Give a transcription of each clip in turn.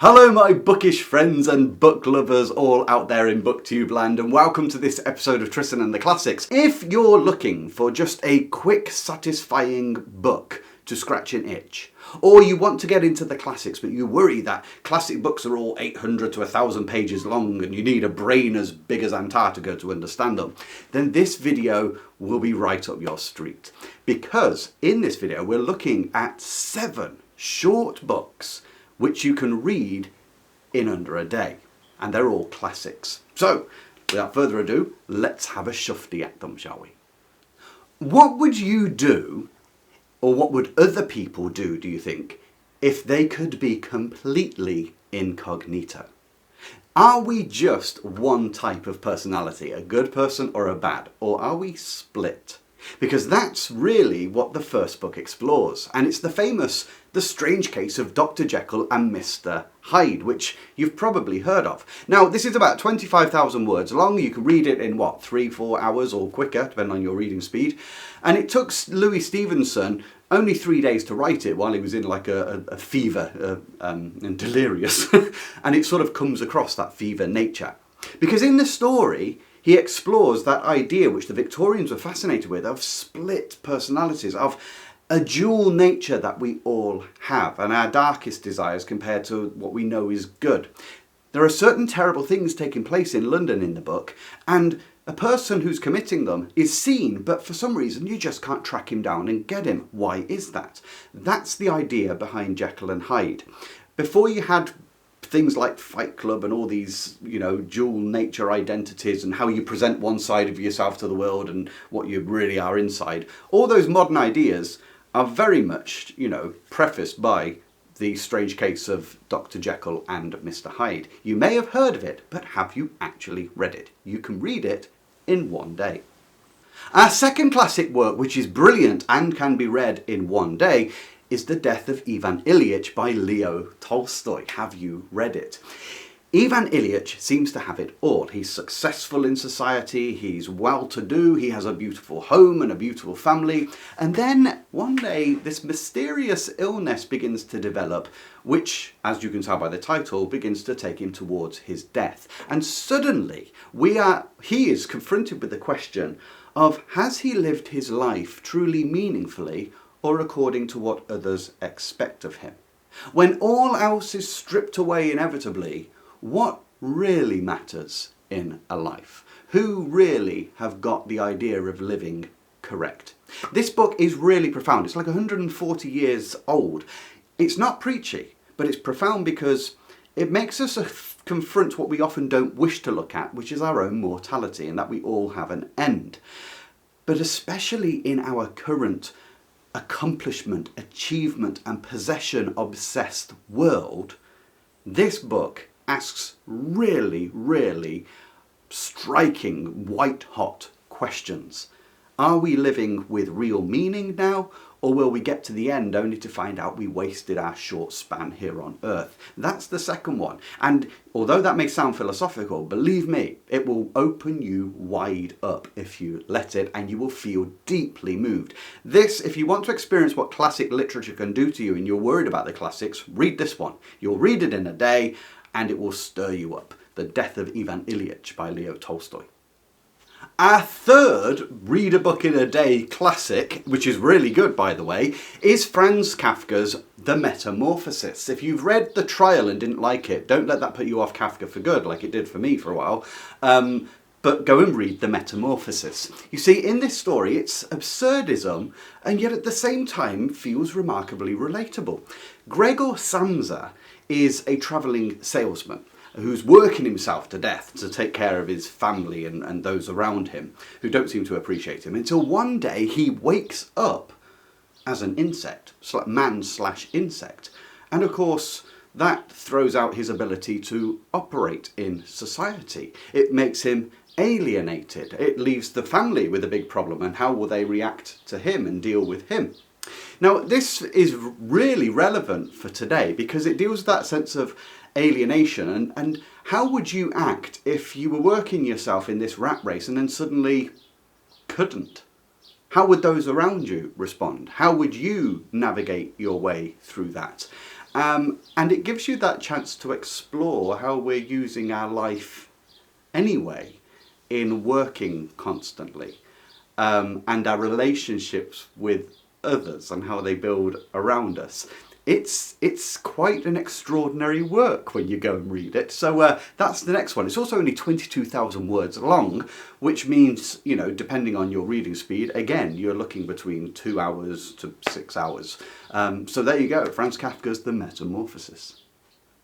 Hello my bookish friends and book lovers all out there in booktube land, and welcome to this episode of Tristan and the Classics. If you're looking for just a quick satisfying book to scratch an itch, or you want to get into the classics but you worry that classic books are all 800 to 1,000 pages long and you need a brain as big as Antarctica to understand them, then this video will be right up your street. Because in this video we're looking at 7 short books which you can read in under a day. And they're all classics. So, without further ado, let's have a shufty at them, shall we? What would you do, or what would other people do you think, if they could be completely incognito? Are we just one type of personality, a good person or a bad, or are we split? Because that's really what the first book explores, and it's the famous The Strange Case of Dr. Jekyll and Mr. Hyde, which you've probably heard of. Now, this is about 25,000 words long. You can read it in, 3-4 hours or quicker, depending on your reading speed. And it took Louis Stevenson only 3 days to write it while he was in like a fever and delirious. And it sort of comes across that fever nature. Because in the story, he explores that idea which the Victorians were fascinated with of split personalities, of a dual nature that we all have, and our darkest desires compared to what we know is good. There are certain terrible things taking place in London in the book, and a person who's committing them is seen, but for some reason you just can't track him down and get him. Why is that? That's the idea behind Jekyll and Hyde. Before you had things like Fight Club and all these, dual nature identities and how you present one side of yourself to the world and what you really are inside, all those modern ideas are very much, prefaced by The Strange Case of Dr. Jekyll and Mr. Hyde. You may have heard of it, but have you actually read it? You can read it in one day. Our second classic work, which is brilliant and can be read in one day, is The Death of Ivan Illyich by Leo Tolstoy. Have you read it? Ivan Illyich seems to have it all. He's successful in society, he's well-to-do, he has a beautiful home and a beautiful family, and then one day this mysterious illness begins to develop, which, as you can tell by the title, begins to take him towards his death. And suddenly he is confronted with the question of, has he lived his life truly meaningfully, or according to what others expect of him? When all else is stripped away inevitably, what really matters in a life? Who really have got the idea of living correct? This book is really profound. It's like 140 years old. It's not preachy, but it's profound because it makes us confront what we often don't wish to look at, which is our own mortality and that we all have an end. But especially in our current accomplishment, achievement and possession obsessed world, this book asks really, really striking, white hot questions. Are we living with real meaning now, or will we get to the end only to find out we wasted our short span here on Earth? That's the second one. And although that may sound philosophical, believe me, it will open you wide up if you let it, and you will feel deeply moved. This, if you want to experience what classic literature can do to you and you're worried about the classics, read this one. You'll read it in a day and it will stir you up. The Death of Ivan Illyich by Leo Tolstoy. Our third read a book in a day classic, which is really good by the way, is Franz Kafka's The Matamorphosis. If you've read The Trial and didn't like it, don't let that put you off Kafka for good, like it did for me for a while. But go and read The Matamorphosis. You see, in this story, it's absurdism, and yet at the same time feels remarkably relatable. Gregor Samsa is a travelling salesman who's working himself to death to take care of his family and those around him who don't seem to appreciate him, until one day he wakes up as an insect, man/insect. And of course, that throws out his ability to operate in society. It makes him alienated. It leaves the family with a big problem, and how will they react to him and deal with him? Now, this is really relevant for today because it deals with that sense of alienation and how would you act if you were working yourself in this rat race and then suddenly couldn't? How would those around you respond? How would you navigate your way through that? And it gives you that chance to explore how we're using our life anyway in working constantly, and our relationships with others and how they build around us. It's quite an extraordinary work when you go and read it. So that's the next one. It's also only 22,000 words long, which means, you know, depending on your reading speed, again, you're looking between 2 hours to 6 hours. So there you go, Franz Kafka's The Matamorphosis.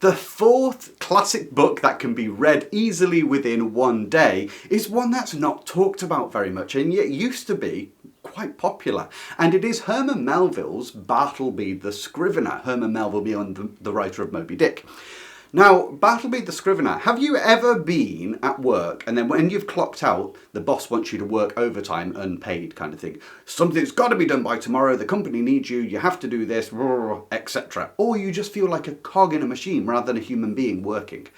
The fourth classic book that can be read easily within one day is one that's not talked about very much, and yet used to be quite popular. And it is Herman Melville's Bartleby the Scrivener. Herman Melville being the writer of Moby Dick. Now, Bartleby the Scrivener, have you ever been at work and then when you've clocked out, the boss wants you to work overtime, unpaid kind of thing? Something's got to be done by tomorrow, the company needs you, you have to do this, etc. Or you just feel like a cog in a machine rather than a human being working.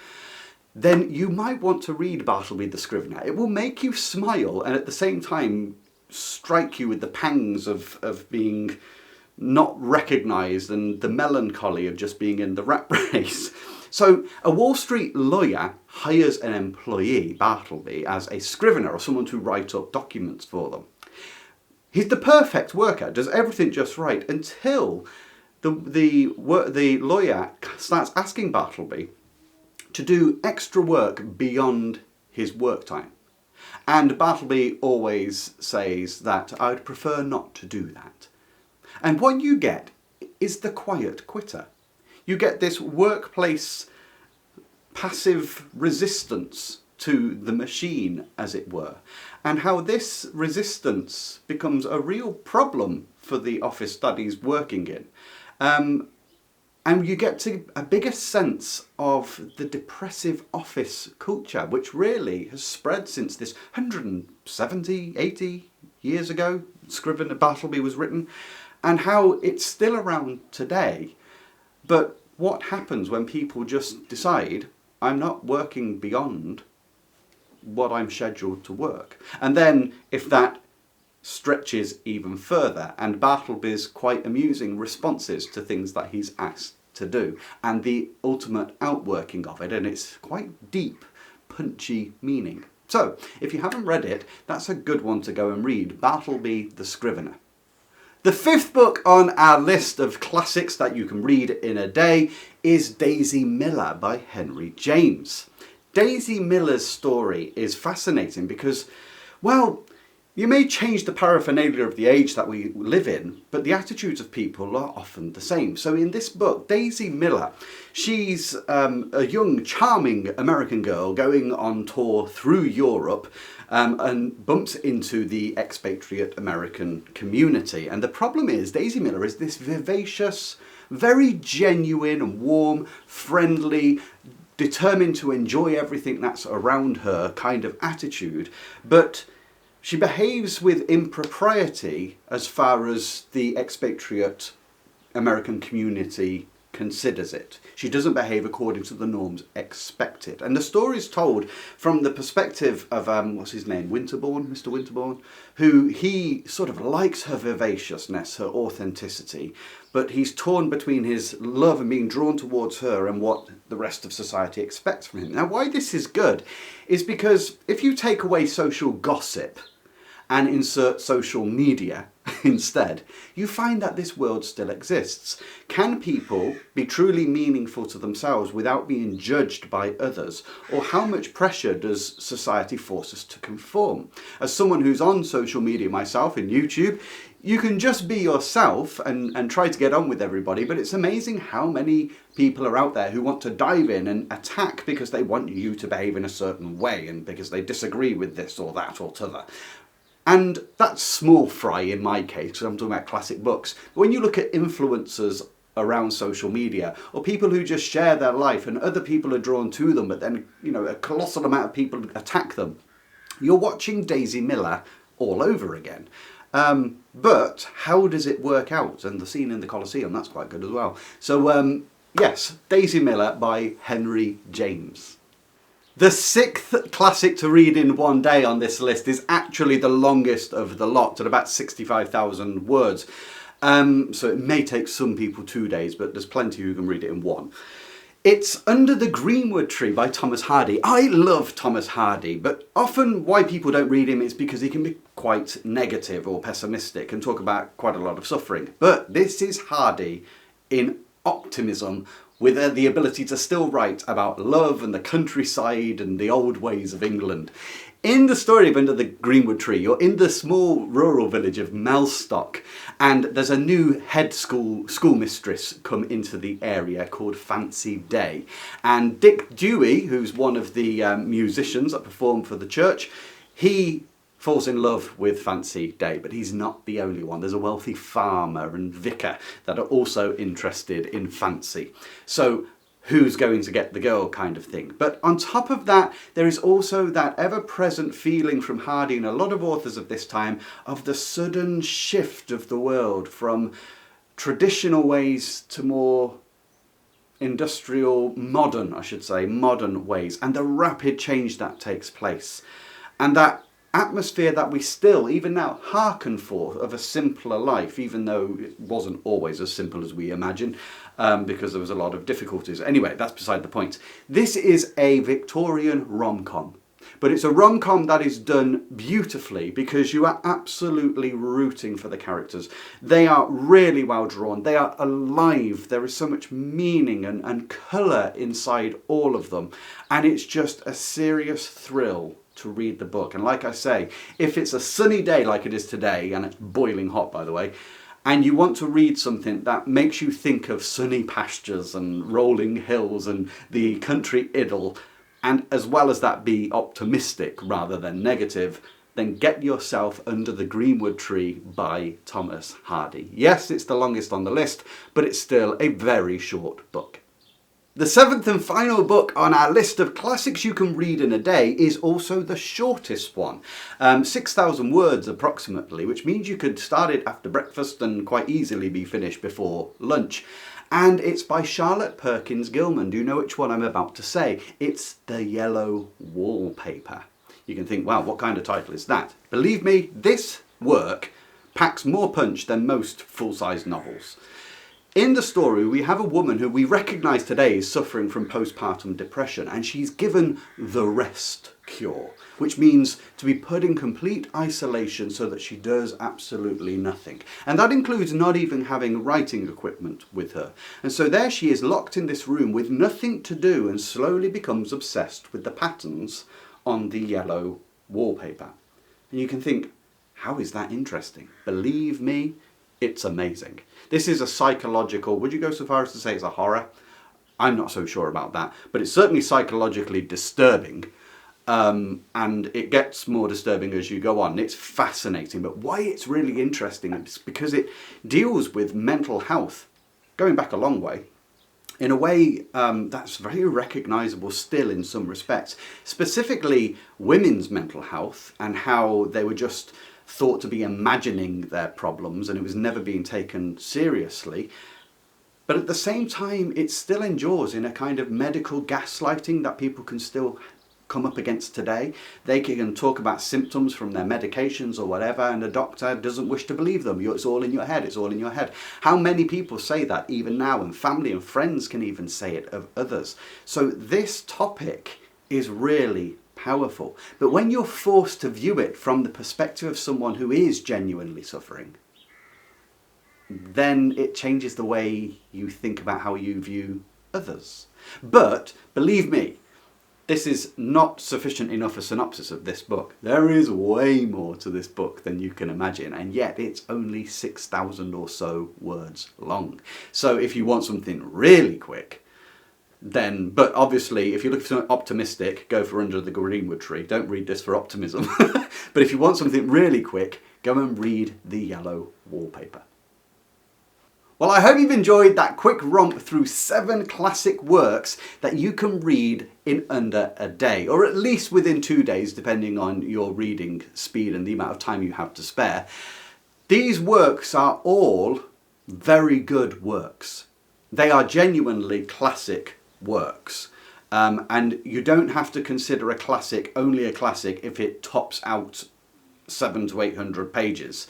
Then you might want to read Bartleby the Scrivener. It will make you smile and at the same time strike you with the pangs of being not recognised and the melancholy of just being in the rat race. So a Wall Street lawyer hires an employee, Bartleby, as a scrivener or someone to write up documents for them. He's the perfect worker, does everything just right until the lawyer starts asking Bartleby to do extra work beyond his work time. And Bartleby always says that I'd prefer not to do that. And what you get is the quiet quitter. You get this workplace passive resistance to the machine, as it were, and how this resistance becomes a real problem for the office that he's working in. And you get to a bigger sense of the depressive office culture, which really has spread since this 170, 80 years ago, Scrivener Bartleby was written, and how it's still around today. But what happens when people just decide, I'm not working beyond what I'm scheduled to work? And then if that stretches even further, and Bartleby's quite amusing responses to things that he's asked to do, and the ultimate outworking of it, and it's quite deep, punchy meaning. So, if you haven't read it, that's a good one to go and read, Bartleby the Scrivener. The fifth book on our list of classics that you can read in a day is Daisy Miller by Henry James. Daisy Miller's story is fascinating because, well, you may change the paraphernalia of the age that we live in, but the attitudes of people are often the same. So in this book, Daisy Miller, she's a young, charming American girl going on tour through Europe and bumps into the expatriate American community. And the problem is, Daisy Miller is this vivacious, very genuine and warm, friendly, determined to enjoy everything that's around her kind of attitude, but she behaves with impropriety as far as the expatriate American community considers it. She doesn't behave according to the norms expected. And the story is told from the perspective of, what's his name, Winterbourne, Mr. Winterbourne, who he sort of likes her vivaciousness, her authenticity, but he's torn between his love and being drawn towards her and what the rest of society expects from him. Now, why this is good is because if you take away social gossip and insert social media instead, you find that this world still exists. Can people be truly meaningful to themselves without being judged by others? Or how much pressure does society force us to conform? As someone who's on social media myself, in YouTube, you can just be yourself and try to get on with everybody, but it's amazing how many people are out there who want to dive in and attack because they want you to behave in a certain way and because they disagree with this or that or t'other. And that's small fry in my case, because I'm talking about classic books. But when you look at influencers around social media, or people who just share their life and other people are drawn to them, but then, you know, a colossal amount of people attack them, you're watching Daisy Miller all over again. But how does it work out? And the scene in the Colosseum, that's quite good as well. So, yes, Daisy Miller by Henry James. The sixth classic to read in one day on this list is actually the longest of the lot, at about 65,000 words. So it may take some people 2 days, but there's plenty who can read it in one. It's Under the Greenwood Tree by Thomas Hardy. I love Thomas Hardy, but often why people don't read him is because he can be quite negative or pessimistic and talk about quite a lot of suffering. But this is Hardy in optimism, with the ability to still write about love and the countryside and the old ways of England. In the story of Under the Greenwood Tree, you're in the small rural village of Mellstock, and there's a new head schoolmistress come into the area called Fancy Day. And Dick Dewey, who's one of the musicians that perform for the church, he falls in love with Fancy Day, but he's not the only one. There's a wealthy farmer and vicar that are also interested in Fancy. So who's going to get the girl kind of thing. But on top of that, there is also that ever-present feeling from Hardy and a lot of authors of this time of the sudden shift of the world from traditional ways to more industrial, modern ways, and the rapid change that takes place. And that atmosphere that we still, even now, hearken for of a simpler life, even though it wasn't always as simple as we imagine, because there was a lot of difficulties. Anyway, that's beside the point. This is a Victorian rom-com, but it's a rom-com that is done beautifully because you are absolutely rooting for the characters. They are really well drawn. They are alive. There is so much meaning and colour inside all of them, and it's just a serious thrill to read the book. And like I say, if it's a sunny day like it is today, and it's boiling hot by the way, and you want to read something that makes you think of sunny pastures and rolling hills and the country idyll, and as well as that be optimistic rather than negative, then get yourself Under the Greenwood Tree by Thomas Hardy. Yes, it's the longest on the list, but it's still a very short book. The seventh and final book on our list of classics you can read in a day is also the shortest one, 6,000 words approximately, which means you could start it after breakfast and quite easily be finished before lunch. And it's by Charlotte Perkins Gilman. Do you know which one I'm about to say? It's The Yellow Wallpaper. You can think, wow, what kind of title is that? Believe me, this work packs more punch than most full-size novels. In the story, we have a woman who we recognise today is suffering from postpartum depression, and she's given the rest cure, which means to be put in complete isolation so that she does absolutely nothing. And that includes not even having writing equipment with her. And so there she is, locked in this room with nothing to do, and slowly becomes obsessed with the patterns on the yellow wallpaper. And you can think, how is that interesting? Believe me, it's amazing. This is a psychological, would you go so far as to say it's a horror? I'm not so sure about that, but it's certainly psychologically disturbing. And it gets more disturbing as you go on. It's fascinating, but why it's really interesting is because it deals with mental health, going back a long way, in a way that's very recognisable still in some respects. Specifically, women's mental health and how they were just thought to be imagining their problems and it was never being taken seriously. But at the same time, it still endures in a kind of medical gaslighting that people can still come up against today. They can talk about symptoms from their medications or whatever, and the doctor doesn't wish to believe them. It's all in your head, it's all in your head. How many people say that even now, and family and friends can even say it of others. So this topic is really powerful. But when you're forced to view it from the perspective of someone who is genuinely suffering, then it changes the way you think about how you view others. But believe me, this is not sufficient enough a synopsis of this book. There is way more to this book than you can imagine, and yet it's only 6,000 or so words long. So if you want something really quick, then, but obviously if you're looking for something optimistic, go for Under the Greenwood Tree. Don't read this for optimism. But if you want something really quick, go and read The Yellow Wallpaper. Well, I hope you've enjoyed that quick romp through 7 classic works that you can read in under a day, or at least within 2 days, depending on your reading speed and the amount of time you have to spare. These works are all very good works. They are genuinely classic works. And you don't have to consider a classic only a classic if it tops out 700 to 800 pages.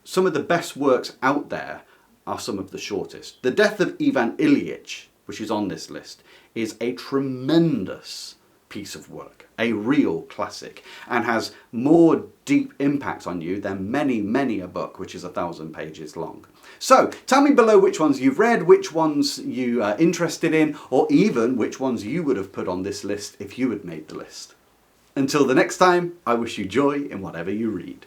some of the best works out there are some of the shortest. The Death of Ivan Illyich, which is on this list, is a tremendous piece of work, a real classic, and has more deep impact on you than many a book which is 1,000 pages long. So tell me below which ones you've read, which ones you are interested in, or even which ones you would have put on this list if you had made the list. Until the next time, I wish you joy in whatever you read.